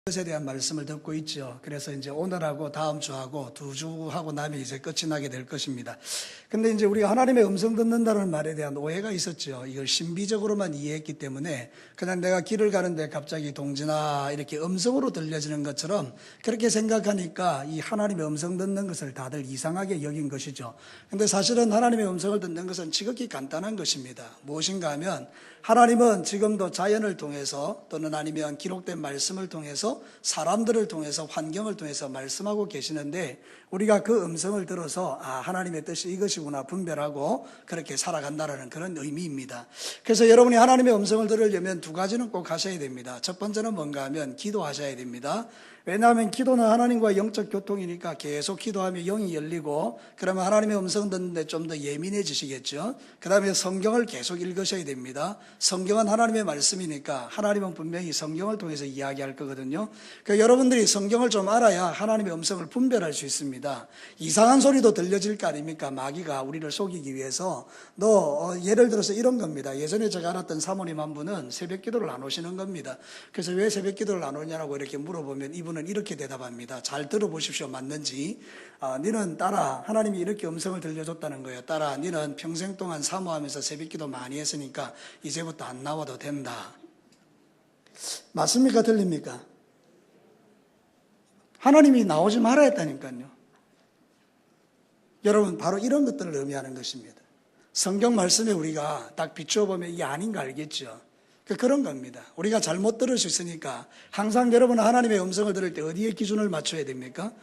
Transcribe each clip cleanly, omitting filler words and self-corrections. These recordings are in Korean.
것에 대한 말씀을 듣고 있죠. 그래서 이제 오늘하고 다음 주하고 두 주하고 나면 이제 끝이 나게 될 것입니다. 근데 이제 우리가 하나님의 음성 듣는다는 말에 대한 오해가 있었죠. 이걸 신비적으로만 이해했기 때문에 그냥 내가 길을 가는데 갑자기 동지나 이렇게 음성으로 들려지는 것처럼 그렇게 생각하니까 이 하나님의 음성 듣는 것을 다들 이상하게 여긴 것이죠. 근데 사실은 하나님의 음성을 듣는 것은 지극히 간단한 것입니다. 무엇인가 하면 하나님은 지금도 자연을 통해서 또는 아니면 기록된 말씀을 통해서 사람들을 통해서 환경을 통해서 말씀하고 계시는데 우리가 그 음성을 들어서 하나님의 뜻이 이것이구나 분별하고 그렇게 살아간다는 그런 의미입니다. 그래서 여러분이 하나님의 음성을 들으려면 두 가지는 꼭 하셔야 됩니다. 첫 번째는 뭔가 하면 기도하셔야 됩니다. 왜냐하면 기도는 하나님과 영적 교통이니까 계속 기도하며 영이 열리고 그러면 하나님의 음성 듣는데 좀 더 예민해지시겠죠. 그 다음에 성경을 계속 읽으셔야 됩니다. 성경은 하나님의 말씀이니까 하나님은 분명히 성경을 통해서 이야기할 거거든요. 그러니까 여러분들이 성경을 좀 알아야 하나님의 음성을 분별할 수 있습니다. 이상한 소리도 들려질 거 아닙니까? 마귀가 우리를 속이기 위해서. 예를 들어서 이런 겁니다. 예전에 제가 알았던 사모님 한 분은 새벽 기도를 안 오시는 겁니다. 그래서 왜 새벽 기도를 안 오냐고 이렇게 물어보면 이분은 이렇게 대답합니다. 잘 들어보십시오. 맞는지. 너는 딸아, 하나님이 이렇게 음성을 들려줬다는 거예요. 딸아, 너는 평생 동안 사모하면서 새벽 기도 많이 했으니까 이제부터 안 나와도 된다. 맞습니까? 들립니까? 하나님이 나오지 말아야 했다니까요. 여러분, 바로 이런 것들을 의미하는 것입니다. 성경 말씀에 우리가 딱 비추어 보면 이게 아닌 거 알겠죠? 그런 겁니다. 우리가 잘못 들을 수 있으니까 항상 여러분은 하나님의 음성을 들을 때 어디에 기준을 맞춰야 됩니까?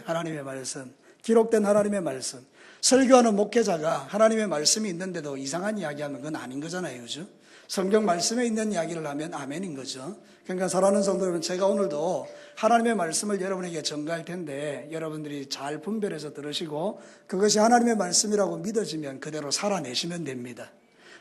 하나님의 말씀, 기록된 하나님의 말씀. 설교하는 목회자가 하나님의 말씀이 있는데도 이상한 이야기하면 그건 아닌 거잖아요. 그죠? 성경 말씀에 있는 이야기를 하면 아멘인 거죠. 그러니까 사랑하는 성도 여러분, 제가 오늘도 하나님의 말씀을 여러분에게 전가할 텐데 여러분들이 잘 분별해서 들으시고 그것이 하나님의 말씀이라고 믿어지면 그대로 살아내시면 됩니다.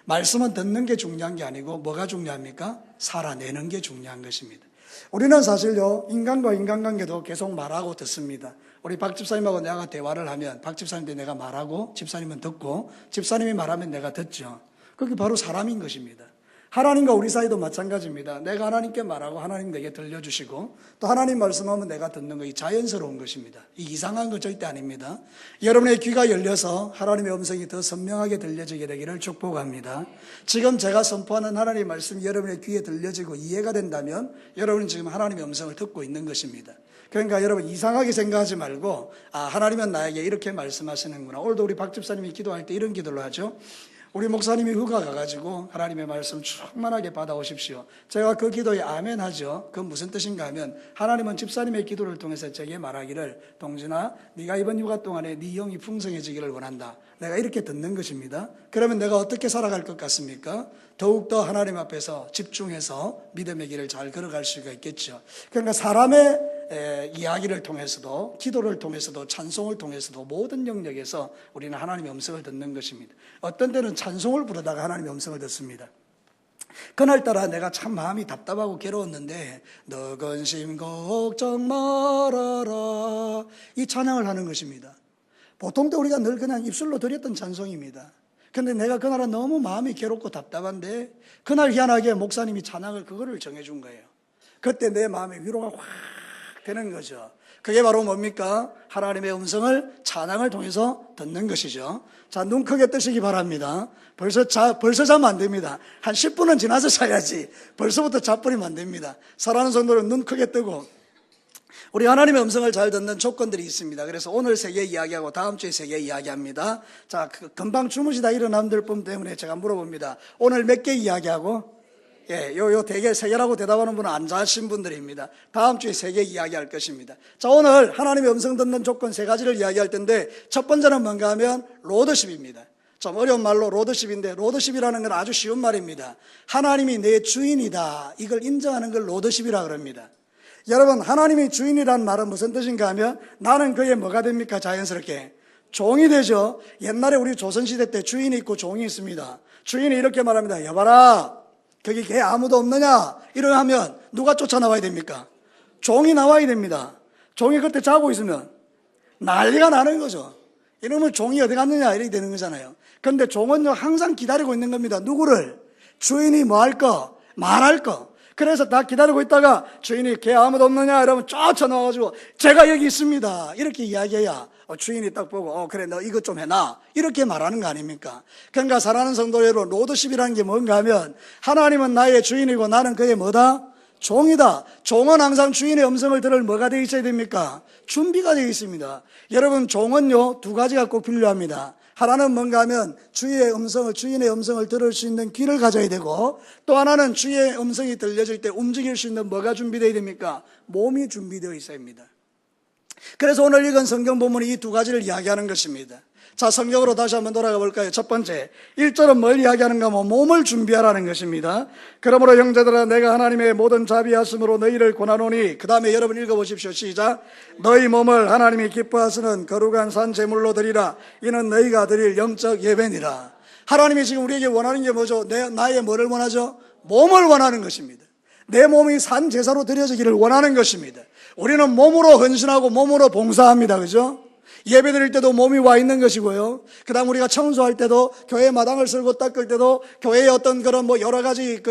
말씀은 듣는 게 중요한 게 아니고 뭐가 중요합니까? 살아내는 게 중요한 것입니다. 우리는 사실요, 인간과 인간관계도 계속 말하고 듣습니다. 우리 박 집사님하고 내가 대화를 하면 박 집사님한테 내가 말하고 집사님은 듣고 집사님이 말하면 내가 듣죠. 그게 바로 사람인 것입니다. 하나님과 우리 사이도 마찬가지입니다. 내가 하나님께 말하고 하나님 내게 들려주시고 또 하나님 말씀하면 내가 듣는 거, 이 자연스러운 것입니다. 이 이상한 거 절대 아닙니다. 여러분의 귀가 열려서 하나님의 음성이 더 선명하게 들려지게 되기를 축복합니다. 지금 제가 선포하는 하나님의 말씀이 여러분의 귀에 들려지고 이해가 된다면 여러분은 지금 하나님의 음성을 듣고 있는 것입니다. 그러니까 여러분 이상하게 생각하지 말고 하나님은 나에게 이렇게 말씀하시는구나. 오늘도 우리 박 집사님이 기도할 때 이런 기도를 하죠. 우리 목사님이 휴가 가가지고 하나님의 말씀 충만하게 받아오십시오. 제가 그 기도에 아멘 하죠. 그건 무슨 뜻인가 하면 하나님은 집사님의 기도를 통해서 제게 말하기를 동진아, 네가 이번 휴가 동안에 네 영이 풍성해지기를 원한다. 내가 이렇게 듣는 것입니다. 그러면 내가 어떻게 살아갈 것 같습니까? 더욱더 하나님 앞에서 집중해서 믿음의 길을 잘 걸어갈 수가 있겠죠. 그러니까 사람의 이야기를 통해서도 기도를 통해서도 찬송을 통해서도 모든 영역에서 우리는 하나님의 음성을 듣는 것입니다. 어떤 때는 찬송을 부르다가 하나님의 음성을 듣습니다. 그날따라 내가 참 마음이 답답하고 괴로웠는데 너 근심 걱정 말아라, 이 찬양을 하는 것입니다. 보통 때 우리가 늘 그냥 입술로 드렸던 찬송입니다. 근데 내가 그날은 너무 마음이 괴롭고 답답한데 그날 희한하게 목사님이 찬양을 그거를 정해준 거예요. 그때 내 마음에 위로가 확 되는 거죠. 그게 바로 뭡니까? 하나님의 음성을 찬양을 통해서 듣는 것이죠. 자, 눈 크게 뜨시기 바랍니다. 벌써 자면 안 됩니다. 한 10분은 지나서 자야지. 벌써부터 자버리면 안 됩니다. 사랑하는 성도는 눈 크게 뜨고 우리 하나님의 음성을 잘 듣는 조건들이 있습니다. 그래서 오늘 세 개 이야기하고 다음 주에 세 개 이야기합니다. 자, 금방 주무시다 일어난 분 때문에 제가 물어봅니다. 오늘 몇 개 이야기하고? 대개 세 개라고 대답하는 분은 안 자신 분들입니다. 다음 주에 세 개 이야기할 것입니다. 자, 오늘 하나님의 음성 듣는 조건 세 가지를 이야기할 텐데 첫 번째는 뭔가 하면 로드십입니다. 좀 어려운 말로 로드십인데 로드십이라는 건 아주 쉬운 말입니다. 하나님이 내 주인이다, 이걸 인정하는 걸 로드십이라 그럽니다. 여러분, 하나님이 주인이라는 말은 무슨 뜻인가 하면 나는 그의 뭐가 됩니까? 자연스럽게 종이 되죠. 옛날에 우리 조선시대 때 주인이 있고 종이 있습니다. 주인이 이렇게 말합니다. 여봐라, 거기 개 아무도 없느냐? 이러면 하면 누가 쫓아나와야 됩니까? 종이 나와야 됩니다. 종이 그때 자고 있으면 난리가 나는 거죠. 이러면 종이 어디 갔느냐 이렇게 되는 거잖아요. 그런데 종은 항상 기다리고 있는 겁니다. 누구를? 주인이 뭐 할 거? 말할 거. 그래서 다 기다리고 있다가 주인이 개 아무도 없느냐 이러면 쫓아나와가지고 제가 여기 있습니다 이렇게 이야기해야 주인이 딱 보고 그래 너 이것 좀 해놔 이렇게 말하는 거 아닙니까? 그러니까 사랑하는 성도 여러분, 로드십이라는 게 뭔가 하면 하나님은 나의 주인이고 나는 그의 뭐다? 종이다. 종은 항상 주인의 음성을 들을 뭐가 되어 있어야 됩니까? 준비가 되어 있습니다. 여러분, 종은요 2가지가 꼭 필요합니다. 하나는 뭔가 하면 주인의 음성을 들을 수 있는 귀를 가져야 되고, 또 하나는 주의 음성이 들려질 때 움직일 수 있는 뭐가 준비되어야 됩니까? 몸이 준비되어 있어야 합니다. 그래서 오늘 읽은 성경 본문이 이 2가지를 이야기하는 것입니다. 자, 성경으로 다시 한번 돌아가 볼까요? 첫 번째, 1절은 뭘 이야기하는가 하면 몸을 준비하라는 것입니다. 그러므로 형제들아 내가 하나님의 모든 자비하심으로 너희를 권하노니, 그 다음에 여러분 읽어보십시오. 시작. 너희 몸을 하나님이 기뻐하시는 거룩한 산 제물로 드리라. 이는 너희가 드릴 영적 예배니라. 하나님이 지금 우리에게 원하는 게 뭐죠? 나의 뭐를 원하죠? 몸을 원하는 것입니다. 내 몸이 산 제사로 드려지기를 원하는 것입니다. 우리는 몸으로 헌신하고 몸으로 봉사합니다. 그죠? 예배 드릴 때도 몸이 와 있는 것이고요. 그 다음 우리가 청소할 때도, 교회 마당을 쓸고 닦을 때도, 교회의 어떤 그런 여러 가지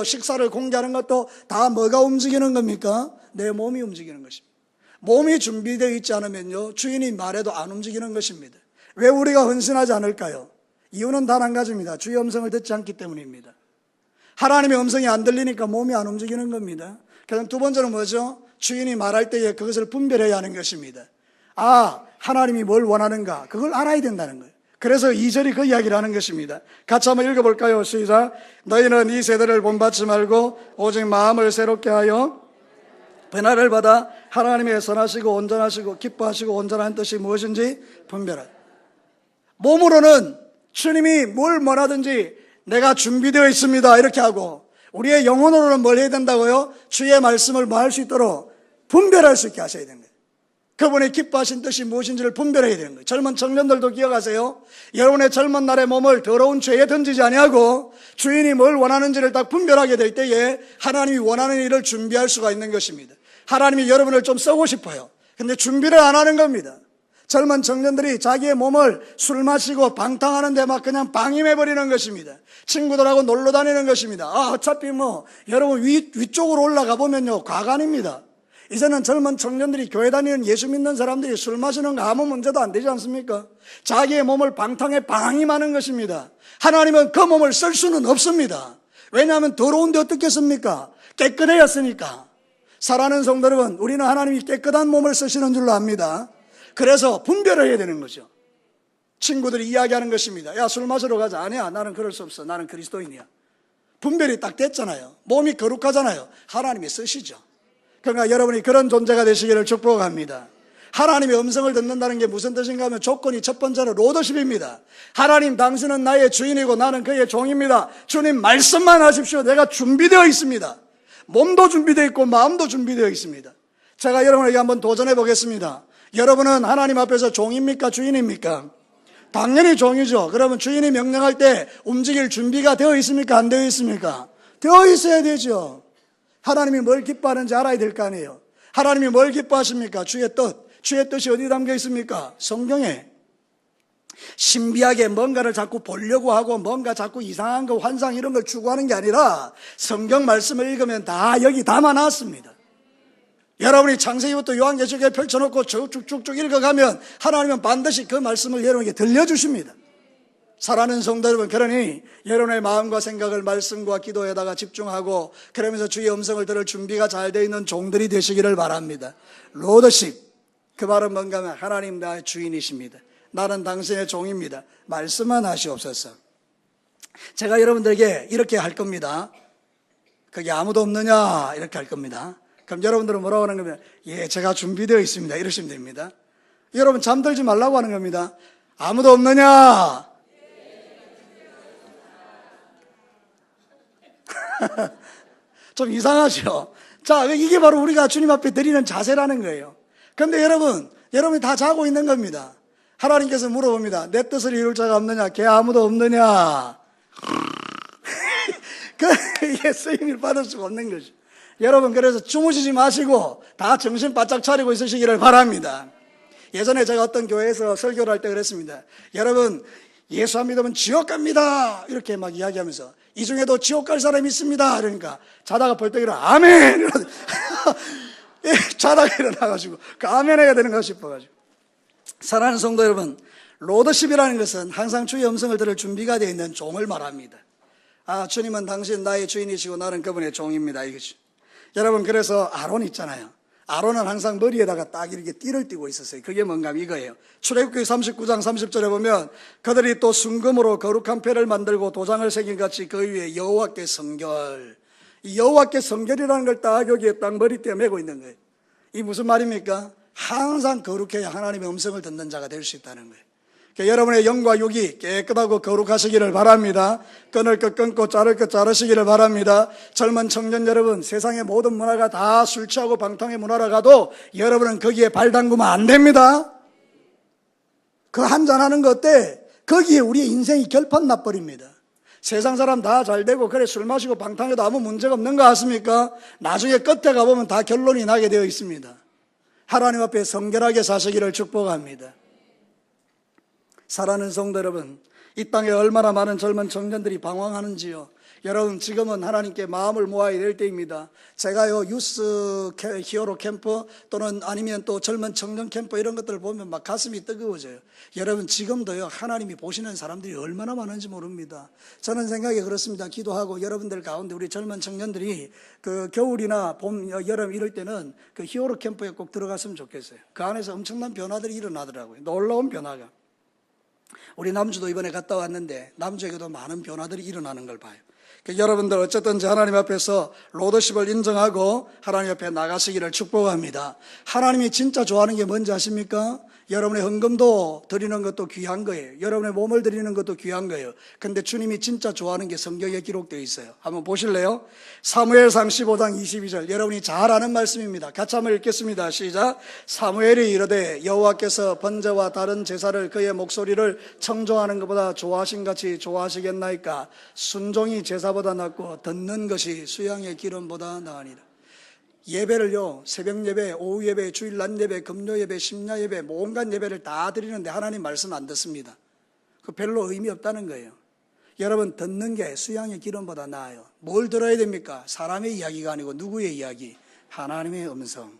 식사를 공개하는 것도 다 뭐가 움직이는 겁니까? 내 몸이 움직이는 것입니다. 몸이 준비되어 있지 않으면요, 주인이 말해도 안 움직이는 것입니다. 왜 우리가 헌신하지 않을까요? 이유는 단 한 가지입니다. 주의 음성을 듣지 않기 때문입니다. 하나님의 음성이 안 들리니까 몸이 안 움직이는 겁니다. 그다음 2번째는 뭐죠? 주인이 말할 때에 그것을 분별해야 하는 것입니다. 하나님이 뭘 원하는가, 그걸 알아야 된다는 거예요. 그래서 2절이 그 이야기를 하는 것입니다. 같이 한번 읽어볼까요? 시작. 너희는 이 세대를 본받지 말고 오직 마음을 새롭게 하여 변화를 받아 하나님의 선하시고 온전하시고 기뻐하시고 온전한 뜻이 무엇인지 분별하라. 몸으로는 주님이 뭘 원하든지 내가 준비되어 있습니다 이렇게 하고, 우리의 영혼으로는 뭘 해야 된다고요? 주의 말씀을 뭐 할 수 있도록 분별할 수 있게 하셔야 되는 거예요. 그분의 기뻐하신 뜻이 무엇인지를 분별해야 되는 거예요. 젊은 청년들도 기억하세요. 여러분의 젊은 날의 몸을 더러운 죄에 던지지 아니하고 주인이 뭘 원하는지를 딱 분별하게 될 때에 하나님이 원하는 일을 준비할 수가 있는 것입니다. 하나님이 여러분을 좀 쓰고 싶어요. 근데 준비를 안 하는 겁니다. 젊은 청년들이 자기의 몸을 술 마시고 방탕하는데 막 그냥 방임해버리는 것입니다. 친구들하고 놀러 다니는 것입니다. 어차피 여러분 위쪽으로 올라가 보면요, 과간입니다. 이제는 젊은 청년들이 교회 다니는 예수 믿는 사람들이 술 마시는 거 아무 문제도 안 되지 않습니까? 자기의 몸을 방탕에 방임하는 것입니다. 하나님은 그 몸을 쓸 수는 없습니다. 왜냐하면 더러운데 어떻게 씁니까? 깨끗해야 쓰니까. 사랑하는 성도 여러분, 우리는 하나님이 깨끗한 몸을 쓰시는 줄로 압니다. 그래서 분별을 해야 되는 거죠. 친구들이 이야기하는 것입니다. 야, 술 마시러 가자. 아니야, 나는 그럴 수 없어. 나는 그리스도인이야. 분별이 딱 됐잖아요. 몸이 거룩하잖아요. 하나님이 쓰시죠. 그러니까 여러분이 그런 존재가 되시기를 축복합니다. 하나님의 음성을 듣는다는 게 무슨 뜻인가 하면 조건이 첫 번째로 로더십입니다. 하나님, 당신은 나의 주인이고 나는 그의 종입니다. 주님 말씀만 하십시오. 내가 준비되어 있습니다. 몸도 준비되어 있고 마음도 준비되어 있습니다. 제가 여러분에게 한번 도전해 보겠습니다. 여러분은 하나님 앞에서 종입니까? 주인입니까? 당연히 종이죠. 그러면 주인이 명령할 때 움직일 준비가 되어 있습니까? 안 되어 있습니까? 되어 있어야 되죠. 하나님이 뭘 기뻐하는지 알아야 될 거 아니에요. 하나님이 뭘 기뻐하십니까? 주의 뜻. 주의 뜻이 어디 담겨 있습니까? 성경에. 신비하게 뭔가를 자꾸 보려고 하고 뭔가 자꾸 이상한 거, 환상 이런 걸 추구하는 게 아니라 성경 말씀을 읽으면 다 여기 담아놨습니다. 여러분이 창세기부터 요한계시록에 펼쳐놓고 쭉쭉쭉 읽어가면 하나님은 반드시 그 말씀을 여러분에게 들려주십니다. 사랑하는 성도 여러분, 그러니 여러분의 마음과 생각을 말씀과 기도에다가 집중하고 그러면서 주의 음성을 들을 준비가 잘 되어 있는 종들이 되시기를 바랍니다. 로더십, 그 말은 뭔가 하면 하나님 나의 주인이십니다. 나는 당신의 종입니다. 말씀만 하시옵소서. 제가 여러분들에게 이렇게 할 겁니다. 거기 아무도 없느냐 이렇게 할 겁니다. 그럼 여러분들은 뭐라고 하는 거면, 예, 제가 준비되어 있습니다 이러시면 됩니다. 여러분 잠들지 말라고 하는 겁니다. 아무도 없느냐? 좀 이상하죠? 자, 이게 바로 우리가 주님 앞에 드리는 자세라는 거예요. 그런데 여러분이 다 자고 있는 겁니다. 하나님께서 물어봅니다. 내 뜻을 이룰 자가 없느냐? 걔 아무도 없느냐? 이게 쓰임을 받을 수가 없는 거죠. 여러분, 그래서 주무시지 마시고 다 정신 바짝 차리고 있으시기를 바랍니다. 예전에 제가 어떤 교회에서 설교를 할 때 그랬습니다. 여러분, 예수 안 믿으면 지옥 갑니다 이렇게 막 이야기하면서 이 중에도 지옥 갈 사람이 있습니다. 그러니까 자다가 벌떡 일어나 아멘 예, 자다가 일어나가지고 그 아멘 해야 되는 거 싶어가지고. 사랑하는 성도 여러분, 로더십이라는 것은 항상 주의 음성을 들을 준비가 되어 있는 종을 말합니다. 아, 주님은 당신 나의 주인이시고 나는 그분의 종입니다 이거죠. 여러분, 그래서 아론 있잖아요. 아론은 항상 머리에다가 딱 이렇게 띠를 띠고 있었어요. 그게 뭔가 이거예요. 출애굽기 39장 30절에 보면 그들이 또 순금으로 거룩한 패를 만들고 도장을 새긴 같이 그 위에 여호와께 성결, 이 여호와께 성결이라는 걸 딱 여기에 딱 머리띠에 메고 있는 거예요. 이 무슨 말입니까? 항상 거룩해야 하나님의 음성을 듣는 자가 될 수 있다는 거예요. 그러니까 여러분의 영과 육이 깨끗하고 거룩하시기를 바랍니다. 끊을 것 끊고 자를 것 자르시기를 바랍니다. 젊은 청년 여러분, 세상의 모든 문화가 다 술 취하고 방탕의 문화라 가도 여러분은 거기에 발 담그면 안 됩니다. 그 한잔하는 것 어때? 거기에 우리의 인생이 결판 나버립니다. 세상 사람 다 잘되고 그래 술 마시고 방탕해도 아무 문제가 없는 거 같습니까? 나중에 끝에 가보면 다 결론이 나게 되어 있습니다. 하나님 앞에 성결하게 사시기를 축복합니다. 사랑하는 성도 여러분, 이 땅에 얼마나 많은 젊은 청년들이 방황하는지요. 여러분, 지금은 하나님께 마음을 모아야 될 때입니다. 제가요 유스 히어로 캠프 또는 아니면 또 젊은 청년 캠프 이런 것들을 보면 막 가슴이 뜨거워져요. 여러분, 지금도요 하나님이 보시는 사람들이 얼마나 많은지 모릅니다. 저는 생각이 그렇습니다. 기도하고 여러분들 가운데 우리 젊은 청년들이 그 겨울이나 봄, 여름 이럴 때는 그 히어로 캠프에 꼭 들어갔으면 좋겠어요. 그 안에서 엄청난 변화들이 일어나더라고요. 놀라운 변화가. 우리 남주도 이번에 갔다 왔는데 남주에게도 많은 변화들이 일어나는 걸 봐요. 여러분들 어쨌든지 하나님 앞에서 로더십을 인정하고 하나님 앞에 나가시기를 축복합니다. 하나님이 진짜 좋아하는 게 뭔지 아십니까? 여러분의 헌금도 드리는 것도 귀한 거예요. 여러분의 몸을 드리는 것도 귀한 거예요. 근데 주님이 진짜 좋아하는 게 성경에 기록되어 있어요. 한번 보실래요? 사무엘상 15장 22절, 여러분이 잘 아는 말씀입니다. 같이 한번 읽겠습니다. 시작. 사무엘이 이르되 여호와께서 번제와 다른 제사를 그의 목소리를 청종하는 것보다 좋아하신 같이 좋아하시겠나이까? 순종이 제사보다 낫고 듣는 것이 수양의 기름보다 나으니라. 예배를요, 새벽 예배, 오후 예배, 주일 낮 예배, 금요 예배, 심야 예배, 온갖 예배를 다 드리는데 하나님 말씀 안 듣습니다. 그 별로 의미 없다는 거예요. 여러분, 듣는 게 수양의 기름보다 나아요. 뭘 들어야 됩니까? 사람의 이야기가 아니고 누구의 이야기? 하나님의 음성.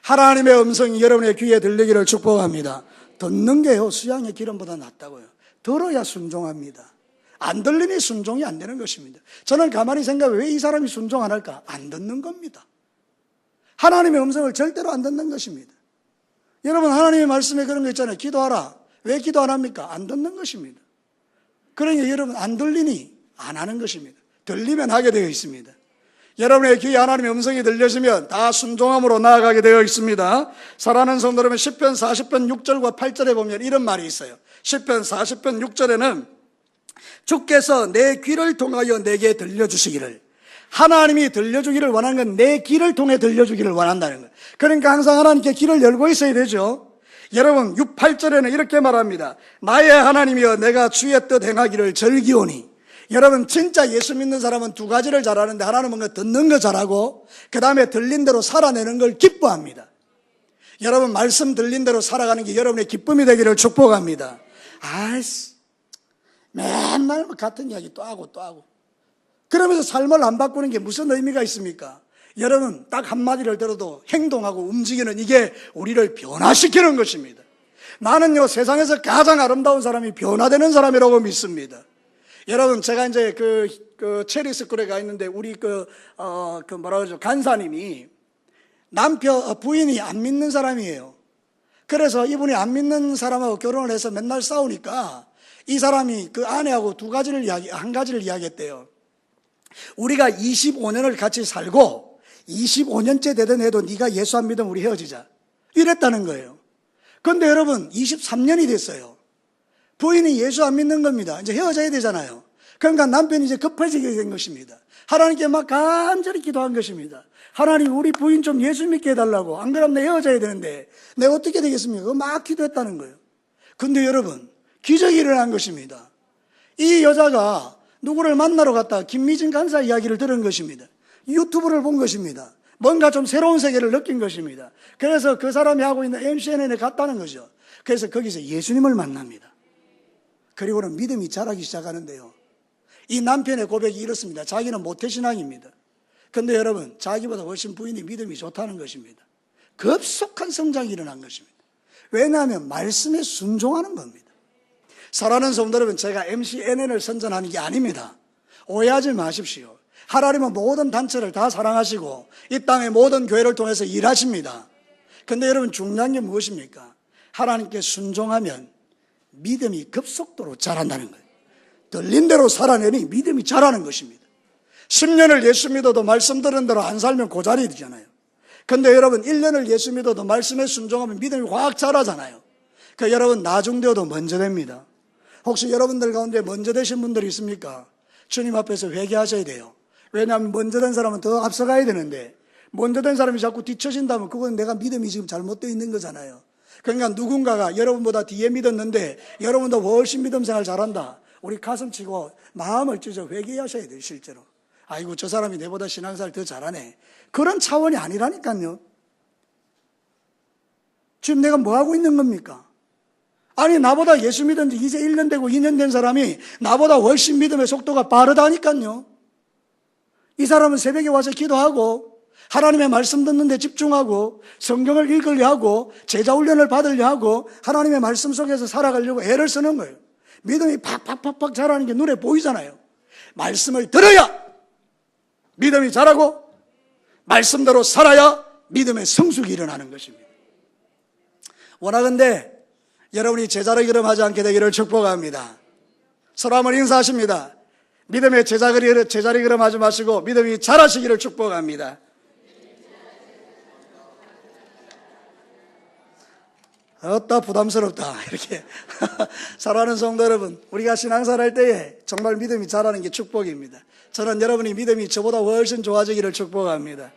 하나님의 음성이 여러분의 귀에 들리기를 축복합니다. 듣는 게요, 수양의 기름보다 낫다고요. 들어야 순종합니다. 안 들리니 순종이 안 되는 것입니다. 저는 가만히 생각해, 왜 이 사람이 순종 안 할까? 안 듣는 겁니다. 하나님의 음성을 절대로 안 듣는 것입니다. 여러분, 하나님의 말씀에 그런 거 있잖아요. 기도하라. 왜 기도 안 합니까? 안 듣는 것입니다. 그러니까 여러분, 안 들리니 안 하는 것입니다. 들리면 하게 되어 있습니다. 여러분의 귀에 하나님의 음성이 들려지면 다 순종함으로 나아가게 되어 있습니다. 사랑하는 성도 여러분, 시편 40편 6절과 8절에 보면 이런 말이 있어요. 시편 40편 6절에는 주께서 내 귀를 통하여 내게 들려주시기를, 하나님이 들려주기를 원하는 건 내 귀를 통해 들려주기를 원한다는 거예요. 그러니까 항상 하나님께 귀를 열고 있어야 되죠. 여러분, 6, 8절에는 이렇게 말합니다. 나의 하나님이여 내가 주의 뜻 행하기를 즐기오니. 여러분, 진짜 예수 믿는 사람은 두 가지를 잘하는데 하나는 뭔가 듣는 거 잘하고 그 다음에 들린 대로 살아내는 걸 기뻐합니다. 여러분, 말씀 들린 대로 살아가는 게 여러분의 기쁨이 되기를 축복합니다. 아이씨, 맨날 같은 이야기 또 하고 또 하고 그러면서 삶을 안 바꾸는 게 무슨 의미가 있습니까? 여러분, 딱 한마디를 들어도 행동하고 움직이는 이게 우리를 변화시키는 것입니다. 나는요, 세상에서 가장 아름다운 사람이 변화되는 사람이라고 믿습니다. 여러분, 제가 이제 그 체리스쿨에 가 있는데 우리 뭐라 그러죠? 간사님이 부인이 안 믿는 사람이에요. 그래서 이분이 안 믿는 사람하고 결혼을 해서 맨날 싸우니까 이 사람이 그 아내하고 한 가지를 이야기했대요. 우리가 25년을 같이 살고 25년째 되던 해도 네가 예수 안 믿으면 우리 헤어지자. 이랬다는 거예요. 그런데 여러분, 23년이 됐어요. 부인이 예수 안 믿는 겁니다. 이제 헤어져야 되잖아요. 그러니까 남편이 이제 급해지게 된 것입니다. 하나님께 막 간절히 기도한 것입니다. 하나님, 우리 부인 좀 예수 믿게 해달라고. 안 그러면 내 헤어져야 되는데 내가 어떻게 되겠습니까? 막 기도했다는 거예요. 근데 여러분, 기적이 일어난 것입니다. 이 여자가 누구를 만나러 갔다가 김미진 간사 이야기를 들은 것입니다. 유튜브를 본 것입니다. 뭔가 좀 새로운 세계를 느낀 것입니다. 그래서 그 사람이 하고 있는 MCNN에 갔다는 거죠. 그래서 거기서 예수님을 만납니다. 그리고는 믿음이 자라기 시작하는데요. 이 남편의 고백이 이렇습니다. 자기는 모태신앙입니다. 근데 여러분, 자기보다 훨씬 부인이 믿음이 좋다는 것입니다. 급속한 성장이 일어난 것입니다. 왜냐하면 말씀에 순종하는 겁니다. 사랑하는 성도 여러분, 제가 MCNN을 선전하는 게 아닙니다. 오해하지 마십시오. 하나님은 모든 단체를 다 사랑하시고 이 땅의 모든 교회를 통해서 일하십니다. 근데 여러분, 중요한 게 무엇입니까? 하나님께 순종하면 믿음이 급속도로 자란다는 거예요. 들린 대로 살아내니 믿음이 자라는 것입니다. 10년을 예수 믿어도 말씀 들은 대로 안 살면 고자리 되잖아요. 근데 여러분, 1년을 예수 믿어도 말씀에 순종하면 믿음이 확 자라잖아요. 그 여러분, 나중되어도 먼저 됩니다. 혹시 여러분들 가운데 먼저 되신 분들이 있습니까? 주님 앞에서 회개하셔야 돼요. 왜냐하면 먼저 된 사람은 더 앞서가야 되는데, 먼저 된 사람이 자꾸 뒤처진다면 그건 내가 믿음이 지금 잘못되어 있는 거잖아요. 그러니까 누군가가 여러분보다 뒤에 믿었는데 여러분도 훨씬 믿음 생활 잘한다. 우리 가슴 치고 마음을 찢어 회개하셔야 돼요. 실제로. 아이고, 저 사람이 내보다 신앙생활 더 잘하네. 그런 차원이 아니라니까요. 지금 내가 뭐 하고 있는 겁니까? 아니, 나보다 예수 믿은 지 이제 1년 되고 2년 된 사람이 나보다 훨씬 믿음의 속도가 빠르다니까요. 이 사람은 새벽에 와서 기도하고 하나님의 말씀 듣는 데 집중하고 성경을 읽으려 하고 제자 훈련을 받으려 하고 하나님의 말씀 속에서 살아가려고 애를 쓰는 거예요. 믿음이 팍팍팍팍 자라는 게 눈에 보이잖아요. 말씀을 들어야 믿음이 자라고 말씀대로 살아야 믿음의 성숙이 일어나는 것입니다. 원하건대 여러분이 제자를 기름하지 않게 되기를 축복합니다. 서로 한번 인사하십니다. 믿음의 제자를 기름하지 마시고 믿음이 자라시기를 축복합니다. 어따 부담스럽다 이렇게. 사랑하는 성도 여러분, 우리가 신앙생활 할 때에 정말 믿음이 자라는 게 축복입니다. 저는 여러분이 믿음이 저보다 훨씬 좋아지기를 축복합니다.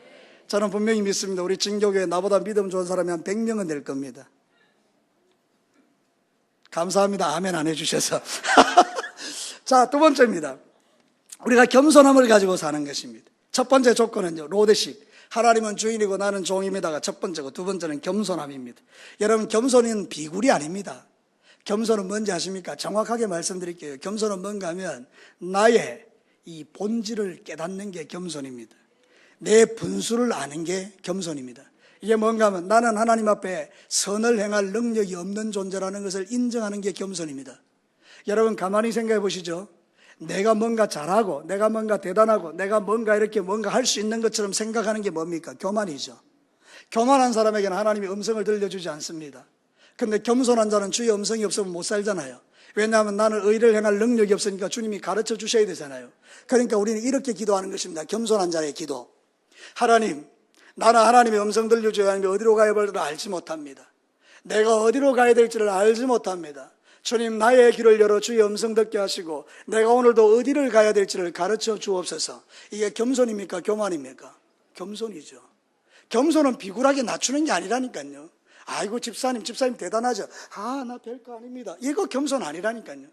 저는 분명히 믿습니다. 우리 진교교에 나보다 믿음 좋은 사람이 한 100명은 될 겁니다. 감사합니다. 아멘 안 해주셔서. 자, 두 번째입니다. 우리가 겸손함을 가지고 사는 것입니다. 첫 번째 조건은요, 로드십. 하나님은 주인이고 나는 종입니다가 첫 번째고, 두 번째는 겸손함입니다. 여러분, 겸손은 비굴이 아닙니다. 겸손은 뭔지 아십니까? 정확하게 말씀드릴게요. 겸손은 뭔가 하면 나의 이 본질을 깨닫는 게 겸손입니다. 내 분수를 아는 게 겸손입니다. 이게 뭔가 하면 나는 하나님 앞에 선을 행할 능력이 없는 존재라는 것을 인정하는 게 겸손입니다. 여러분, 가만히 생각해 보시죠. 내가 뭔가 잘하고 내가 뭔가 대단하고 내가 뭔가 이렇게 뭔가 할 수 있는 것처럼 생각하는 게 뭡니까? 교만이죠. 교만한 사람에게는 하나님이 음성을 들려주지 않습니다. 근데 겸손한 자는 주의 음성이 없으면 못 살잖아요. 왜냐하면 나는 의를 행할 능력이 없으니까 주님이 가르쳐 주셔야 되잖아요. 그러니까 우리는 이렇게 기도하는 것입니다. 겸손한 자의 기도. 하나님, 나는 하나님의 음성 들려줘야 하는데 어디로 가야 할지를 알지 못합니다. 내가 어디로 가야 될지를 알지 못합니다. 주님, 나의 길을 열어 주의 음성 듣게 하시고 내가 오늘도 어디를 가야 될지를 가르쳐 주옵소서. 이게 겸손입니까? 교만입니까? 겸손이죠. 겸손은 비굴하게 낮추는 게 아니라니까요. 아이고, 집사님 대단하죠. 나 별거 아닙니다. 이거 겸손 아니라니까요.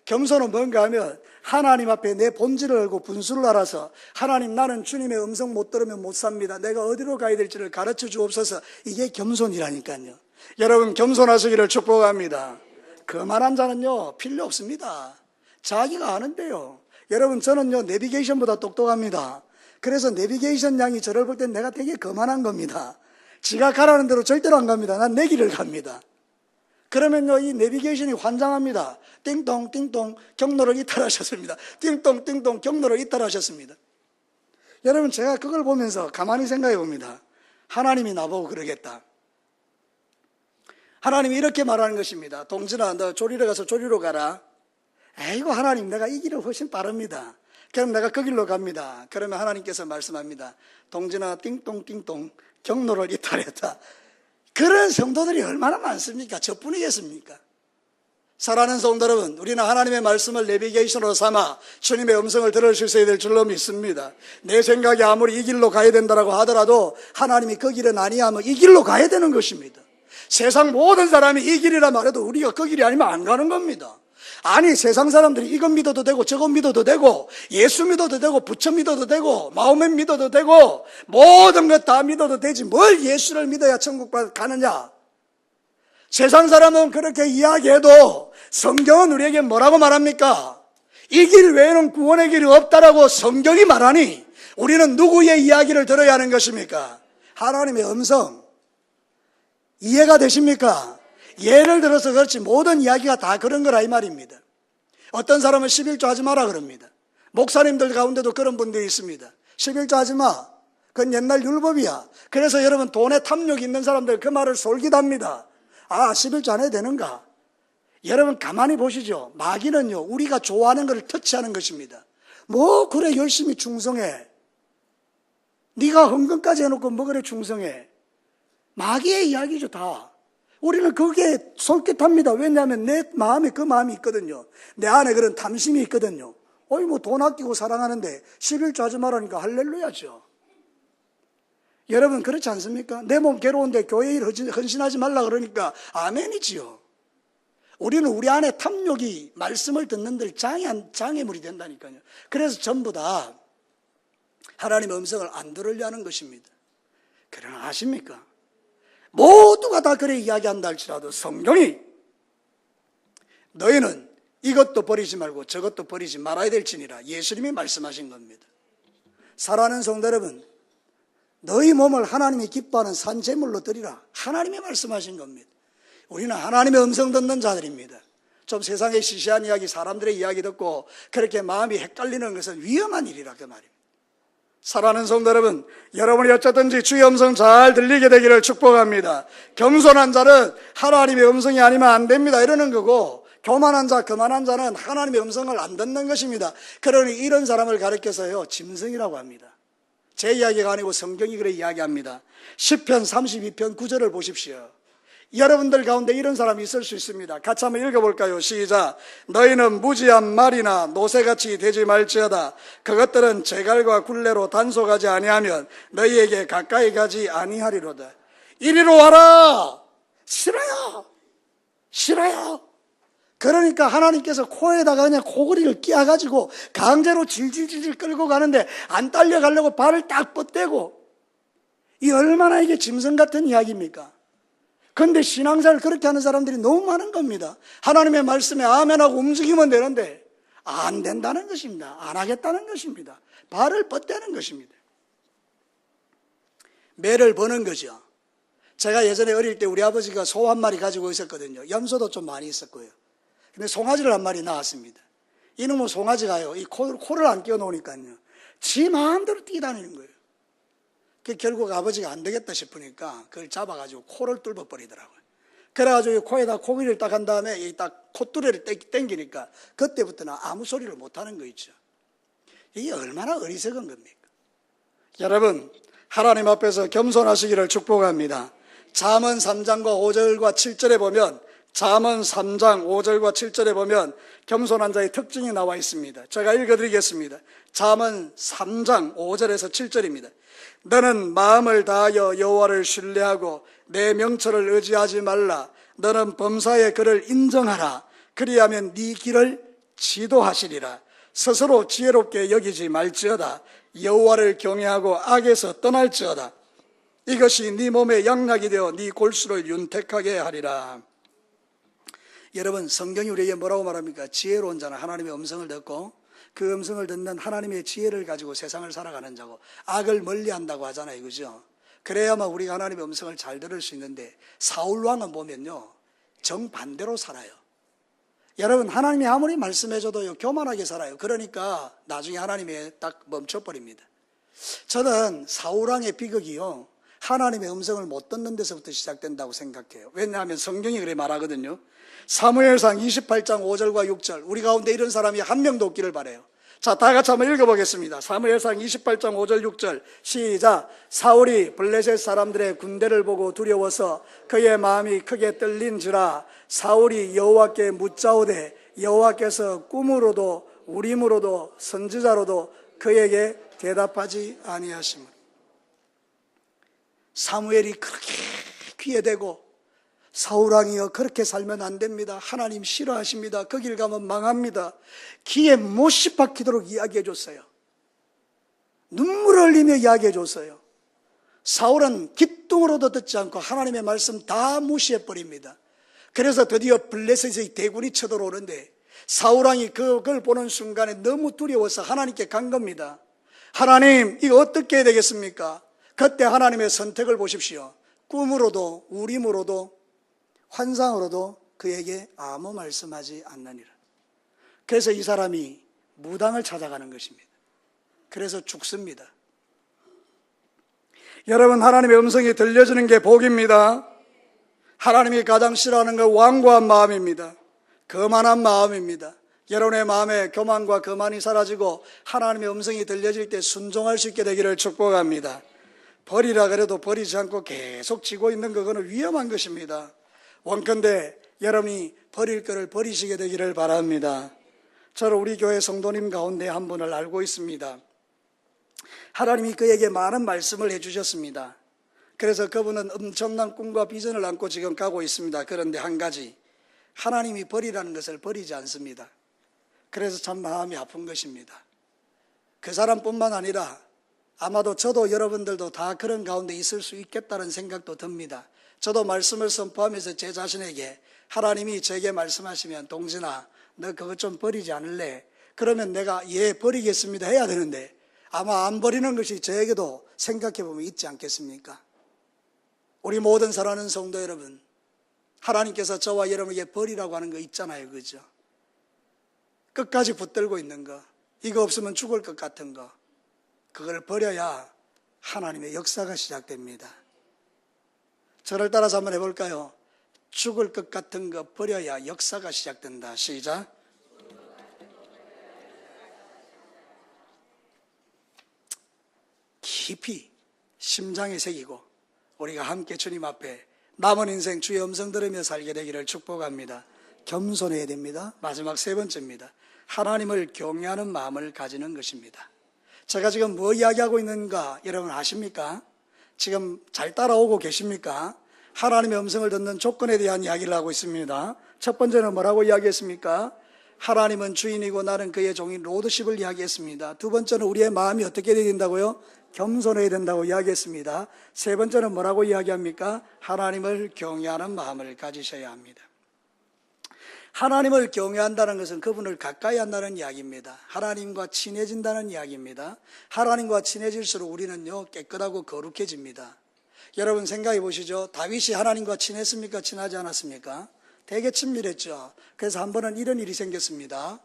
겸손은 뭔가 하면 하나님 앞에 내 본질을 알고 분수를 알아서 하나님, 나는 주님의 음성 못 들으면 못 삽니다. 내가 어디로 가야 될지를 가르쳐 주옵소서. 이게 겸손이라니까요. 여러분, 겸손하시기를 축복합니다. 거만한 자는요, 필요 없습니다. 자기가 아는데요. 여러분, 저는요, 내비게이션보다 똑똑합니다. 그래서 내비게이션 양이 저를 볼 땐 내가 되게 거만한 겁니다. 지가 가라는 대로 절대로 안 갑니다. 난 내 길을 갑니다. 그러면요, 이 내비게이션이 환장합니다. 띵동 띵동 경로를 이탈하셨습니다. 띵동 띵동 경로를 이탈하셨습니다. 여러분, 제가 그걸 보면서 가만히 생각해 봅니다. 하나님이 나보고 그러겠다. 하나님이 이렇게 말하는 것입니다. 동진아, 너 조리로 가서 조리로 가라. 에이고, 하나님, 내가 이 길은 훨씬 빠릅니다. 그럼 내가 그 길로 갑니다. 그러면 하나님께서 말씀합니다. 동진아, 띵동 띵동 경로를 이탈했다. 그런 성도들이 얼마나 많습니까? 저뿐이겠습니까? 사랑하는 성도 여러분, 우리는 하나님의 말씀을 내비게이션으로 삼아 주님의 음성을 들을 수 있어야 될 줄로 믿습니다. 내 생각이 아무리 이 길로 가야 된다고 하더라도 하나님이 그 길은 아니하면 이 길로 가야 되는 것입니다. 세상 모든 사람이 이 길이라 말해도 우리가 그 길이 아니면 안 가는 겁니다. 아니, 세상 사람들이 이것 믿어도 되고 저것 믿어도 되고 예수 믿어도 되고 부처 믿어도 되고 마호멧 믿어도 되고 모든 것 다 믿어도 되지 뭘 예수를 믿어야 천국 가느냐. 세상 사람은 그렇게 이야기해도 성경은 우리에게 뭐라고 말합니까? 이 길 외에는 구원의 길이 없다라고 성경이 말하니 우리는 누구의 이야기를 들어야 하는 것입니까? 하나님의 음성. 이해가 되십니까? 예를 들어서 그렇지 모든 이야기가 다 그런 거라 이 말입니다. 어떤 사람은 11조 하지 마라 그럽니다. 목사님들 가운데도 그런 분들이 있습니다. 11조 하지 마. 그건 옛날 율법이야. 그래서 여러분 돈에 탐욕이 있는 사람들 그 말을 솔깃합니다. 아, 11조 안 해도 되는가? 여러분 가만히 보시죠. 마귀는요, 우리가 좋아하는 것을 터치하는 것입니다. 뭐 그래 열심히 충성해. 네가 헌금까지 해놓고 뭐 그래 충성해. 마귀의 이야기죠 다. 우리는 그게 솔깃합니다. 왜냐하면 내 마음에 그 마음이 있거든요. 내 안에 그런 탐심이 있거든요. 어이 뭐 돈 아끼고 사랑하는데 11조 하지 말라니까 할렐루야죠. 여러분 그렇지 않습니까? 내 몸 괴로운데 교회 일 헌신하지 말라 그러니까 아멘이지요. 우리는 우리 안에 탐욕이 말씀을 듣는 들 장애물이 된다니까요. 그래서 전부 다 하나님의 음성을 안 들으려 하는 것입니다. 그러나 아십니까? 모두가 다 그래 이야기한다 할지라도 성경이 너희는 이것도 버리지 말고 저것도 버리지 말아야 될지니라 예수님이 말씀하신 겁니다. 사랑하는 성도 여러분, 너희 몸을 하나님이 기뻐하는 산제물로 드리라. 하나님이 말씀하신 겁니다. 우리는 하나님의 음성 듣는 자들입니다. 좀 세상의 시시한 이야기, 사람들의 이야기 듣고 그렇게 마음이 헷갈리는 것은 위험한 일이라 그 말입니다. 사랑하는 성도 여러분, 여러분이 어쨌든지 주의 음성 잘 들리게 되기를 축복합니다. 겸손한 자는 하나님의 음성이 아니면 안 됩니다 이러는 거고, 교만한 자, 거만한 자는 하나님의 음성을 안 듣는 것입니다. 그러니 이런 사람을 가리켜서요 짐승이라고 합니다. 제 이야기가 아니고 성경이 그래 이야기합니다. 시편 32편 9절을 보십시오. 여러분들 가운데 이런 사람이 있을 수 있습니다. 같이 한번 읽어볼까요? 시작. 너희는 무지한 말이나 노새같이 되지 말지어다. 그것들은 제갈과 굴레로 단속하지 아니하면 너희에게 가까이 가지 아니하리로다. 이리로 와라. 싫어요. 싫어요. 그러니까 하나님께서 코에다가 그냥 코골이를 끼워가지고 강제로 질질질질 끌고 가는데 안 딸려가려고 발을 딱 뻗대고, 이 얼마나 이게 짐승 같은 이야기입니까? 그런데 신앙생활을 그렇게 하는 사람들이 너무 많은 겁니다. 하나님의 말씀에 아멘하고 움직이면 되는데 안 된다는 것입니다. 안 하겠다는 것입니다. 발을 뻗대는 것입니다. 매를 버는 거죠. 제가 예전에 어릴 때 우리 아버지가 소 한 마리 가지고 있었거든요. 염소도 좀 많이 있었고요. 근데 송아지를 한 마리 낳았습니다. 이놈은 송아지가요, 이 코를 안 끼워 놓으니까요, 지 마음대로 뛰다니는 거예요. 결국 아버지가 안 되겠다 싶으니까 그걸 잡아가지고 코를 뚫어 버리더라고요. 그래가지고 코에다 코기를 딱 한 다음에 이 딱 콧뚜레를 땡기니까 그때부터는 아무 소리를 못 하는 거 있죠. 이게 얼마나 어리석은 겁니까? 여러분, 하나님 앞에서 겸손하시기를 축복합니다. 잠언 3장과 5절과 7절에 보면, 잠언 3장 5절과 7절에 보면 겸손한 자의 특징이 나와 있습니다. 제가 읽어드리겠습니다. 잠언 3장 5절에서 7절입니다. 너는 마음을 다하여 여호와를 신뢰하고 내 명철을 의지하지 말라. 너는 범사의 그를 인정하라. 그리하면 네 길을 지도하시리라. 스스로 지혜롭게 여기지 말지어다. 여호와를 경외하고 악에서 떠날지어다. 이것이 네 몸의 양락이 되어 네 골수를 윤택하게 하리라. 여러분, 성경이 우리에게 뭐라고 말합니까? 지혜로운 자는 하나님의 음성을 듣고 그 음성을 듣는 하나님의 지혜를 가지고 세상을 살아가는 자고, 악을 멀리한다고 하잖아요, 그죠? 그래야만 우리가 하나님의 음성을 잘 들을 수 있는데, 사울 왕은 보면요 정반대로 살아요. 여러분, 하나님이 아무리 말씀해줘도요 교만하게 살아요. 그러니까 나중에 하나님이 딱 멈춰버립니다. 저는 사울 왕의 비극이요 하나님의 음성을 못 듣는 데서부터 시작된다고 생각해요. 왜냐하면 성경이 그래 말하거든요. 사무엘상 28장 5절과 6절, 우리 가운데 이런 사람이 한 명도 없기를 바라요. 자, 다 같이 한번 읽어보겠습니다. 사무엘상 28장 5절 6절 시작. 사울이 블레셋 사람들의 군대를 보고 두려워서 그의 마음이 크게 떨린지라. 사울이 여호와께 묻자오되 여호와께서 꿈으로도 우림으로도 선지자로도 그에게 대답하지 아니하시므로. 사무엘이 그렇게 귀에 대고, 사울왕이여 그렇게 살면 안 됩니다. 하나님 싫어하십니다. 그 길 가면 망합니다. 귀에 못이 박히도록 이야기해 줬어요. 눈물을 흘리며 이야기해 줬어요. 사울은 기뚱으로도 듣지 않고 하나님의 말씀 다 무시해 버립니다. 그래서 드디어 블레셋의 대군이 쳐들어오는데 사울왕이 그걸 보는 순간에 너무 두려워서 하나님께 간 겁니다. 하나님, 이거 어떻게 해야 되겠습니까? 그때 하나님의 선택을 보십시오. 꿈으로도 우림으로도 환상으로도 그에게 아무 말씀하지 않느니라. 그래서 이 사람이 무당을 찾아가는 것입니다. 그래서 죽습니다. 여러분, 하나님의 음성이 들려주는 게 복입니다. 하나님이 가장 싫어하는 건 완고한 마음입니다. 거만한 마음입니다. 여러분의 마음에 교만과 거만이 사라지고 하나님의 음성이 들려질 때 순종할 수 있게 되기를 축복합니다. 버리라 그래도 버리지 않고 계속 지고 있는 그거는 위험한 것입니다. 원컨대 여러분이 버릴 것을 버리시게 되기를 바랍니다. 저는 우리 교회 성도님 가운데 한 분을 알고 있습니다. 하나님이 그에게 많은 말씀을 해주셨습니다. 그래서 그분은 엄청난 꿈과 비전을 안고 지금 가고 있습니다. 그런데 한 가지, 하나님이 버리라는 것을 버리지 않습니다. 그래서 참 마음이 아픈 것입니다. 그 사람뿐만 아니라 아마도 저도 여러분들도 다 그런 가운데 있을 수 있겠다는 생각도 듭니다. 저도 말씀을 선포하면서 제 자신에게 하나님이 제게 말씀하시면 동진아, 너 그것 좀 버리지 않을래? 그러면 내가 예 버리겠습니다 해야 되는데 아마 안 버리는 것이 저에게도 생각해 보면 있지 않겠습니까? 우리 모든 사랑하는 성도 여러분, 하나님께서 저와 여러분에게 버리라고 하는 거 있잖아요, 그죠? 끝까지 붙들고 있는 거, 이거 없으면 죽을 것 같은 거, 그걸 버려야 하나님의 역사가 시작됩니다. 저를 따라서 한번 해볼까요? 죽을 것 같은 거 버려야 역사가 시작된다. 시작. 깊이 심장에 새기고 우리가 함께 주님 앞에 남은 인생 주의 음성 들으며 살게 되기를 축복합니다. 겸손해야 됩니다. 마지막 세 번째입니다. 하나님을 경외하는 마음을 가지는 것입니다. 제가 지금 뭐 이야기하고 있는가 여러분 아십니까? 지금 잘 따라오고 계십니까? 하나님의 음성을 듣는 조건에 대한 이야기를 하고 있습니다. 첫 번째는 뭐라고 이야기했습니까? 하나님은 주인이고 나는 그의 종인 로드십을 이야기했습니다. 두 번째는 우리의 마음이 어떻게 되어야 된다고요? 겸손해야 된다고 이야기했습니다. 세 번째는 뭐라고 이야기합니까? 하나님을 경외하는 마음을 가지셔야 합니다. 하나님을 경외한다는 것은 그분을 가까이 한다는 이야기입니다. 하나님과 친해진다는 이야기입니다. 하나님과 친해질수록 우리는요 깨끗하고 거룩해집니다. 여러분 생각해 보시죠. 다윗이 하나님과 친했습니까? 친하지 않았습니까? 되게 친밀했죠. 그래서 한 번은 이런 일이 생겼습니다.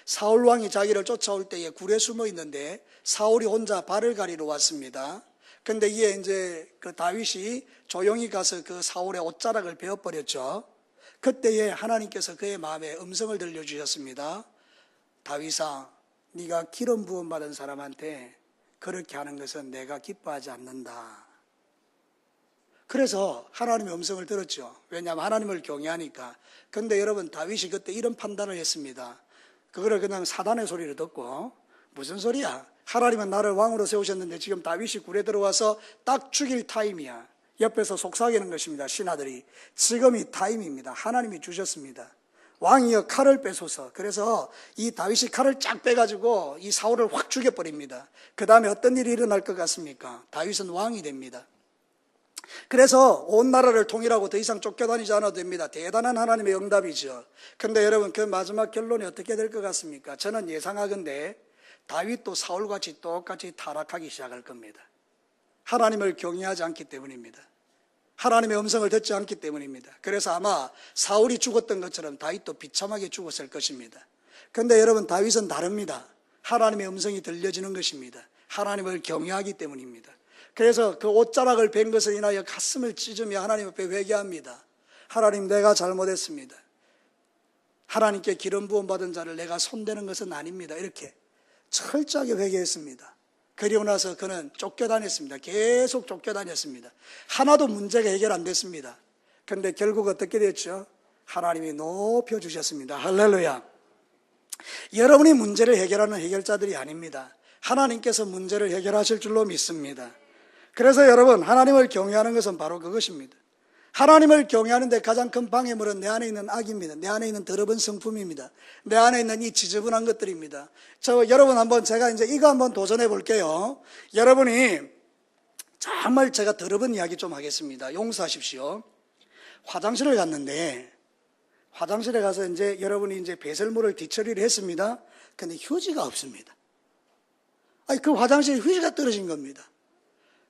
사울 왕이 자기를 쫓아올 때에 굴에 숨어 있는데 사울이 혼자 발을 가리러 왔습니다. 근데 이에 이제 그 다윗이 조용히 가서 그 사울의 옷자락을 베어버렸죠. 그때에 하나님께서 그의 마음에 음성을 들려주셨습니다. 다윗아, 네가 기름 부음 받은 사람한테 그렇게 하는 것은 내가 기뻐하지 않는다. 그래서 하나님의 음성을 들었죠. 왜냐하면 하나님을 경외하니까. 근데 여러분 다윗이 그때 이런 판단을 했습니다. 그거를 그냥 사단의 소리를 듣고 무슨 소리야? 하나님은 나를 왕으로 세우셨는데 지금 다윗이 굴에 들어와서 딱 죽일 타임이야. 옆에서 속삭이는 것입니다. 신하들이. 지금이 타임입니다. 하나님이 주셨습니다. 왕이여 칼을 빼소서. 그래서 이 다윗이 칼을 쫙 빼가지고 이 사울을 확 죽여버립니다. 그 다음에 어떤 일이 일어날 것 같습니까? 다윗은 왕이 됩니다. 그래서 온 나라를 통일하고 더 이상 쫓겨다니지 않아도 됩니다. 대단한 하나님의 응답이죠. 근데 여러분 그 마지막 결론이 어떻게 될 것 같습니까? 저는 예상하건대 다윗도 사울같이 똑같이 타락하기 시작할 겁니다. 하나님을 경외하지 않기 때문입니다. 하나님의 음성을 듣지 않기 때문입니다. 그래서 아마 사울이 죽었던 것처럼 다윗도 비참하게 죽었을 것입니다. 그런데 여러분 다윗은 다릅니다. 하나님의 음성이 들려지는 것입니다. 하나님을 경외하기 때문입니다. 그래서 그 옷자락을 벤 것을 인하여 가슴을 찢으며 하나님 앞에 회개합니다. 하나님, 내가 잘못했습니다. 하나님께 기름 부음 받은 자를 내가 손대는 것은 아닙니다. 이렇게 철저하게 회개했습니다. 그리고 나서 그는 쫓겨다녔습니다. 계속 쫓겨다녔습니다. 하나도 문제가 해결 안 됐습니다. 그런데 결국 어떻게 됐죠? 하나님이 높여주셨습니다. 할렐루야. 여러분이 문제를 해결하는 해결자들이 아닙니다. 하나님께서 문제를 해결하실 줄로 믿습니다. 그래서 여러분 하나님을 경외하는 것은 바로 그것입니다. 하나님을 경외하는데 가장 큰 방해물은 내 안에 있는 악입니다. 내 안에 있는 더러운 성품입니다. 내 안에 있는 이 지저분한 것들입니다. 여러분 한번 제가 이제 이거 한번 도전해 볼게요. 여러분이 정말 제가 더러운 이야기 좀 하겠습니다. 용서하십시오. 화장실을 갔는데 화장실에 가서 이제 여러분이 이제 배설물을 뒤처리를 했습니다. 근데 휴지가 없습니다. 아니, 그 화장실에 휴지가 떨어진 겁니다.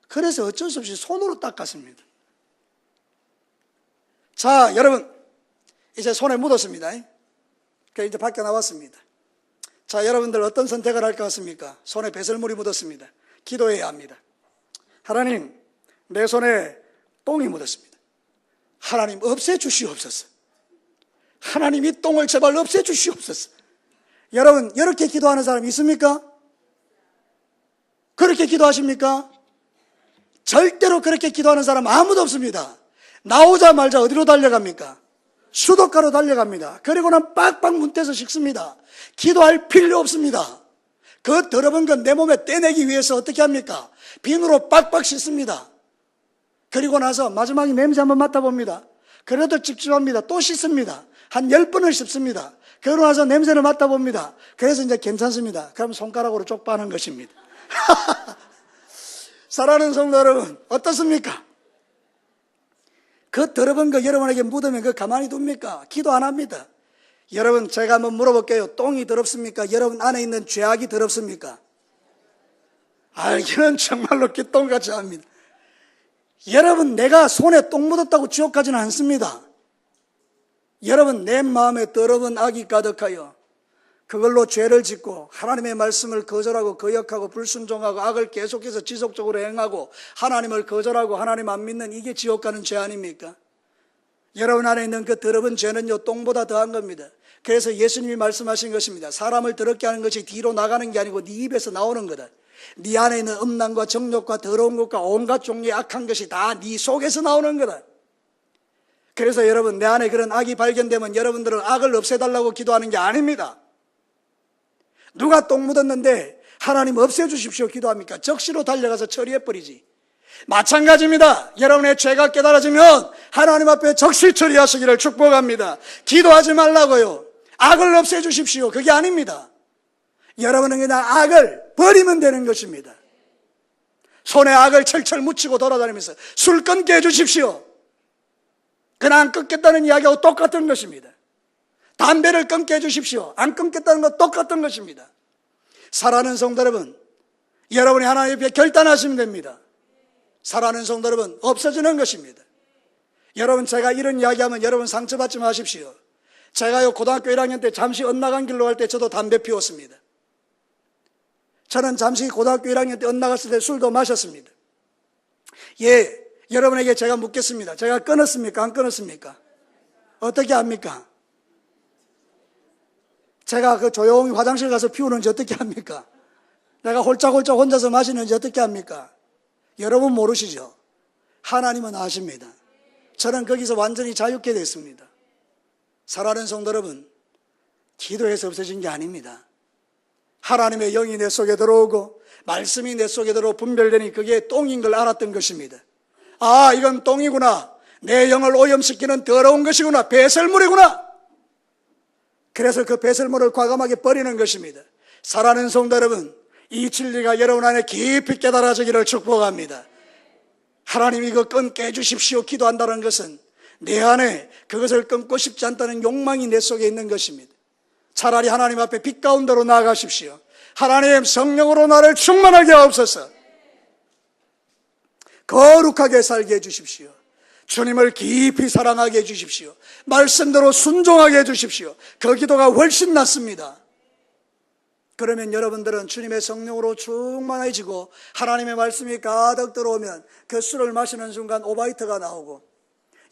그래서 어쩔 수 없이 손으로 닦았습니다. 자, 여러분, 이제 손에 묻었습니다. 그래서 이제 밖에 나왔습니다. 자, 여러분들 어떤 선택을 할 것 같습니까? 손에 배설물이 묻었습니다. 기도해야 합니다. 하나님, 내 손에 똥이 묻었습니다. 하나님, 없애주시옵소서. 하나님, 이 똥을 제발 없애주시옵소서. 여러분, 이렇게 기도하는 사람 있습니까? 그렇게 기도하십니까? 절대로 그렇게 기도하는 사람 아무도 없습니다. 나오자마자 어디로 달려갑니까? 수도가로 달려갑니다. 그리고는 빡빡 문대서 씻습니다. 기도할 필요 없습니다. 그 더러운 건 내 몸에 떼내기 위해서 어떻게 합니까? 비누로 빡빡 씻습니다. 그리고 나서 마지막에 냄새 한번 맡아봅니다. 그래도 찝찝합니다. 또 씻습니다. 한 10번을 씹습니다. 그러고 나서 냄새를 맡아봅니다. 그래서 이제 괜찮습니다. 그럼 손가락으로 쪽파하는 것입니다. 사랑하는 성도 여러분, 어떻습니까? 그 더러운 거 여러분에게 묻으면 그 가만히 둡니까? 기도 안 합니다. 여러분, 제가 한번 물어볼게요. 똥이 더럽습니까? 여러분 안에 있는 죄악이 더럽습니까? 알기는 정말로 기똥같이 합니다. 여러분, 내가 손에 똥 묻었다고 지옥 가지는 않습니다. 여러분, 내 마음에 더러운 악이 가득하여 그걸로 죄를 짓고 하나님의 말씀을 거절하고 거역하고 불순종하고 악을 계속해서 지속적으로 행하고 하나님을 거절하고 하나님 안 믿는 이게 지옥 가는 죄 아닙니까? 여러분 안에 있는 그 더러운 죄는요, 똥보다 더한 겁니다. 그래서 예수님이 말씀하신 것입니다. 사람을 더럽게 하는 것이 뒤로 나가는 게 아니고 네 입에서 나오는 거다. 네 안에 있는 음란과 정욕과 더러운 것과 온갖 종류의 악한 것이 다 네 속에서 나오는 거다. 그래서 여러분, 내 안에 그런 악이 발견되면 여러분들은 악을 없애달라고 기도하는 게 아닙니다. 누가 똥 묻었는데 하나님 없애주십시오 기도합니까? 적시로 달려가서 처리해버리지. 마찬가지입니다. 여러분의 죄가 깨달아지면 하나님 앞에 적시 처리하시기를 축복합니다. 기도하지 말라고요. 악을 없애주십시오. 그게 아닙니다. 여러분은 그냥 악을 버리면 되는 것입니다. 손에 악을 철철 묻히고 돌아다니면서 술 끊게 해주십시오. 그냥 안 끊겠다는 이야기하고 똑같은 것입니다. 담배를 끊게 해주십시오. 안 끊겠다는 건 똑같은 것입니다. 사랑하는 성도 여러분, 여러분이 하나님 앞에 결단하시면 됩니다. 사랑하는 성도 여러분, 없어지는 것입니다. 여러분, 제가 이런 이야기하면 여러분 상처받지 마십시오. 제가요, 고등학교 1학년 때 잠시 엇나간 길로 갈 때 저도 담배 피웠습니다. 저는 잠시 고등학교 1학년 때 엇나갔을 때 술도 마셨습니다. 예, 여러분에게 제가 묻겠습니다. 제가 끊었습니까? 안 끊었습니까? 어떻게 합니까? 제가 그 조용히 화장실 가서 피우는지 어떻게 합니까? 내가 홀짝홀짝 혼자서 마시는지 어떻게 합니까? 여러분 모르시죠? 하나님은 아십니다. 저는 거기서 완전히 자유케 됐습니다. 사랑하는 성도 여러분, 기도해서 없어진 게 아닙니다. 하나님의 영이 내 속에 들어오고 말씀이 내 속에 들어오고 분별되니 그게 똥인 걸 알았던 것입니다. 아, 이건 똥이구나. 내 영을 오염시키는 더러운 것이구나. 배설물이구나. 그래서 그 배설물을 과감하게 버리는 것입니다. 사랑하는 성도 여러분, 이 진리가 여러분 안에 깊이 깨달아지기를 축복합니다. 하나님 이거 끊게 해주십시오 기도한다는 것은 내 안에 그것을 끊고 싶지 않다는 욕망이 내 속에 있는 것입니다. 차라리 하나님 앞에 빛 가운데로 나아가십시오. 하나님, 성령으로 나를 충만하게 하옵소서. 거룩하게 살게 해주십시오. 주님을 깊이 사랑하게 해주십시오. 말씀대로 순종하게 해주십시오. 그 기도가 훨씬 낫습니다. 그러면 여러분들은 주님의 성령으로 충만해지고 하나님의 말씀이 가득 들어오면 그 술을 마시는 순간 오바이트가 나오고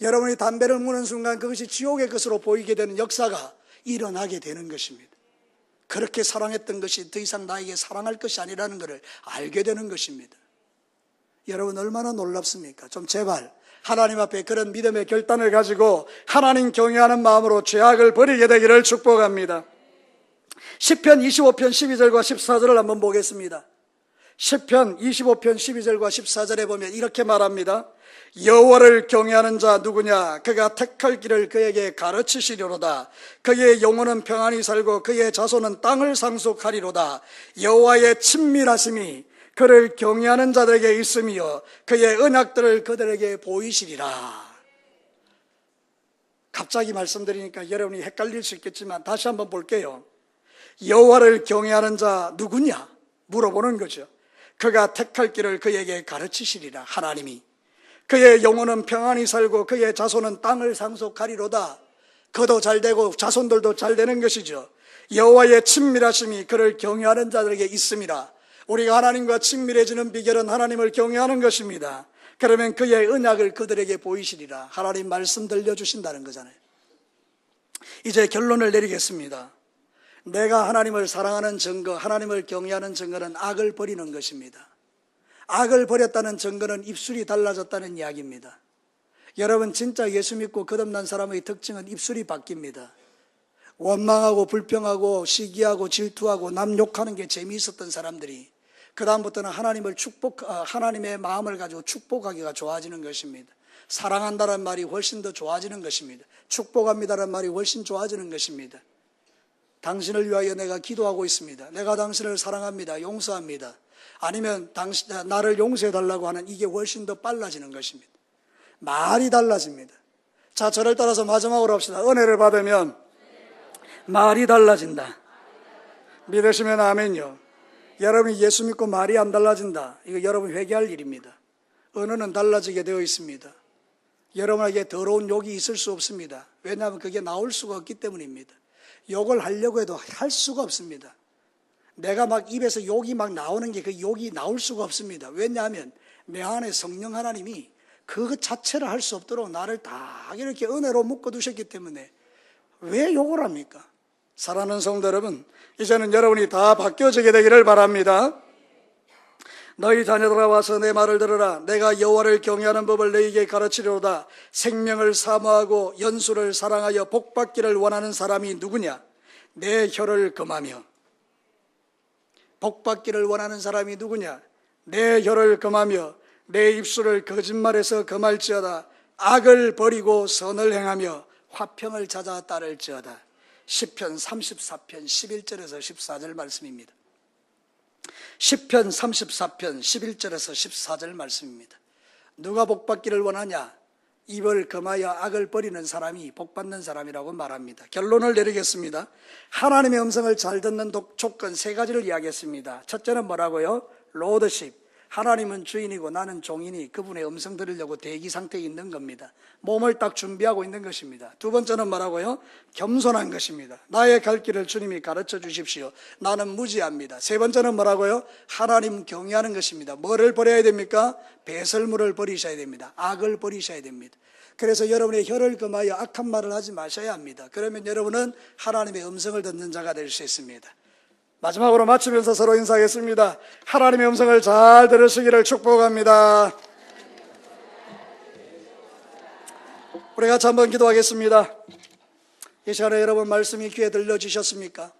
여러분이 담배를 무는 순간 그것이 지옥의 것으로 보이게 되는 역사가 일어나게 되는 것입니다. 그렇게 사랑했던 것이 더 이상 나에게 사랑할 것이 아니라는 것을 알게 되는 것입니다. 여러분 얼마나 놀랍습니까? 좀 제발 하나님 앞에 그런 믿음의 결단을 가지고 하나님 경외하는 마음으로 죄악을 버리게 되기를 축복합니다. 시편 25편 12절과 14절을 한번 보겠습니다. 시편 25편 12절과 14절에 보면 이렇게 말합니다. 여호와를 경외하는 자 누구냐? 그가 택할 길을 그에게 가르치시리로다. 그의 영혼은 평안히 살고 그의 자손은 땅을 상속하리로다. 여호와의 친밀하심이 그를 경외하는 자들에게 있으며 그의 언약들을 그들에게 보이시리라. 갑자기 말씀드리니까 여러분이 헷갈릴 수 있겠지만 다시 한번 볼게요. 여호와를 경외하는 자 누구냐 물어보는 거죠. 그가 택할 길을 그에게 가르치시리라. 하나님이 그의 영혼은 평안히 살고 그의 자손은 땅을 상속하리로다. 그도 잘되고 자손들도 잘되는 것이죠. 여호와의 친밀하심이 그를 경외하는 자들에게 있음이라. 우리가 하나님과 친밀해지는 비결은 하나님을 경외하는 것입니다. 그러면 그의 언약을 그들에게 보이시리라. 하나님 말씀 들려주신다는 거잖아요. 이제 결론을 내리겠습니다. 내가 하나님을 사랑하는 증거, 하나님을 경외하는 증거는 악을 버리는 것입니다. 악을 버렸다는 증거는 입술이 달라졌다는 이야기입니다. 여러분, 진짜 예수 믿고 거듭난 사람의 특징은 입술이 바뀝니다. 원망하고 불평하고 시기하고 질투하고 남 욕하는 게 재미있었던 사람들이 그 다음부터는 하나님의 마음을 가지고 축복하기가 좋아지는 것입니다. 사랑한다는 말이 훨씬 더 좋아지는 것입니다. 축복합니다라는 말이 훨씬 좋아지는 것입니다. 당신을 위하여 내가 기도하고 있습니다. 내가 당신을 사랑합니다. 용서합니다. 아니면 나를 용서해달라고 하는 이게 훨씬 더 빨라지는 것입니다. 말이 달라집니다. 자, 저를 따라서 마지막으로 합시다. 은혜를 받으면 말이 달라진다. 믿으시면 아멘요. 여러분이 예수 믿고 말이 안 달라진다. 이거 여러분 회개할 일입니다. 언어는 달라지게 되어 있습니다. 여러분에게 더러운 욕이 있을 수 없습니다. 왜냐하면 그게 나올 수가 없기 때문입니다. 욕을 하려고 해도 할 수가 없습니다. 내가 막 입에서 욕이 막 나오는 게 그 욕이 나올 수가 없습니다. 왜냐하면 내 안에 성령 하나님이 그것 자체를 할 수 없도록 나를 다 이렇게 은혜로 묶어두셨기 때문에 왜 욕을 합니까? 사랑하는 성도 여러분, 이제는 여러분이 다 바뀌어지게 되기를 바랍니다. 너희 자녀들아 와서 내 말을 들으라. 내가 여호와를 경외하는 법을 너희에게 가르치리로다. 생명을 사모하고 연수를 사랑하여 복받기를 원하는 사람이 누구냐? 내 혀를 금하며. 복받기를 원하는 사람이 누구냐? 내 혀를 금하며 내 입술을 거짓말에서 금할지어다. 악을 버리고 선을 행하며 화평을 찾아 따를지어다. 시편 34편 11절에서 14절 말씀입니다. 시편 34편 11절에서 14절 말씀입니다. 누가 복받기를 원하냐? 입을 금하여 악을 버리는 사람이 복받는 사람이라고 말합니다. 결론을 내리겠습니다. 하나님의 음성을 잘 듣는 조건 세 가지를 이야기했습니다. 첫째는 뭐라고요? 로드십. 하나님은 주인이고 나는 종이니 그분의 음성 들으려고 대기 상태에 있는 겁니다. 몸을 딱 준비하고 있는 것입니다. 두 번째는 뭐라고요? 겸손한 것입니다. 나의 갈 길을 주님이 가르쳐 주십시오. 나는 무지합니다. 세 번째는 뭐라고요? 하나님 경외하는 것입니다. 뭐를 버려야 됩니까? 배설물을 버리셔야 됩니다. 악을 버리셔야 됩니다. 그래서 여러분의 혀를 금하여 악한 말을 하지 마셔야 합니다. 그러면 여러분은 하나님의 음성을 듣는 자가 될 수 있습니다. 마지막으로 마치면서 서로 인사하겠습니다. 하나님의 음성을 잘 들으시기를 축복합니다. 우리 같이 한번 기도하겠습니다. 이 시간에 여러분 말씀이 귀에 들려주셨습니까?